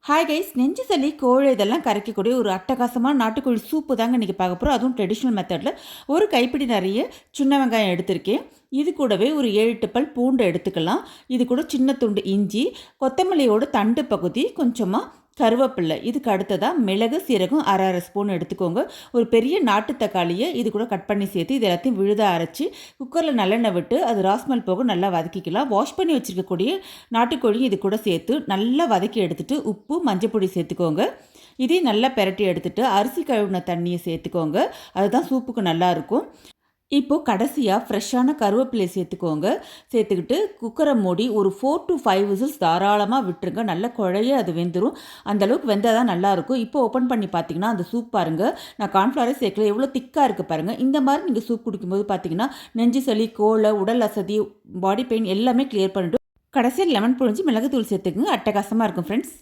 Hi guys, நெஞ்சு சளி கோழி இதெல்லாம் கரைக்கக்கூடிய ஒரு அட்டகாசமான நாட்டுக்கோழி சூப்பு தாங்க இன்றைக்கி பார்க்க போகிறோம். அதுவும் ட்ரெடிஷ்னல் மெத்தடில் ஒரு கைப்பிடி நிறைய சின்ன வெங்காயம் எடுத்திருக்கேன். இது கூடவே ஒரு 7 பல் பூண்டு எடுத்துக்கலாம். இது கூட சின்ன துண்டு இஞ்சி, கொத்தமல்லியோட தண்டு பகுதி, கொஞ்சமாக கருவேப்பில்லை. இதுக்கு அடுத்ததாக மிளகு சீரகம் அரை ஸ்பூன் எடுத்துக்கோங்க. ஒரு பெரிய நாட்டு தக்காளியை இது கூட கட் பண்ணி சேர்த்து இது எல்லாத்தையும் விழுதாக அரைச்சி குக்கரில் நல்லெண்ணெய் விட்டு அது ராஸ்மல் போக நல்லா வதக்கிக்கலாம். வாஷ் பண்ணி வச்சுருக்கக்கூடிய நாட்டுக்கோழியும் இது கூட சேர்த்து நல்லா வதக்கி எடுத்துகிட்டு உப்பு மஞ்சப்பொடி சேர்த்துக்கோங்க. இதையும் நல்லா பெரட்டி எடுத்துகிட்டு அரிசி கழுவின தண்ணியை சேர்த்துக்கோங்க. அதுதான் சூப்புக்கு நல்லாயிருக்கும். இப்போது கடைசியாக ஃப்ரெஷ்ஷான கருவேப்பிலையை சேர்த்துக்கோங்க. சேர்த்துக்கிட்டு குக்கரை மூடி ஒரு 4 to 5 விசில்ஸ் தாராளமாக விட்டுருங்க. நல்ல குழைய அது வெந்துடும். அந்தளவுக்கு வெந்தால் தான் நல்லாயிருக்கும். இப்போ ஓப்பன் பண்ணி பார்த்தீங்கன்னா அந்த சூப் பாருங்கள். நான் கார்ன்ஃப்ளவரே சேர்க்கல, எவ்வளோ திக்காக இருக்குது பாருங்கள். இந்த மாதிரி நீங்கள் சூப் குடிக்கும்போது பார்த்தீங்கன்னா நெஞ்சு சளி, கோலை, உடல் அசதி, பாடி பெயின் எல்லாமே கிளியர் பண்ணிவிட்டு கடைசியில் லெமன் புழிஞ்சு மிளகுத்தூள் சேர்த்துக்குங்க. அட்டகாசமாக இருக்கும் ஃப்ரெண்ட்ஸ்.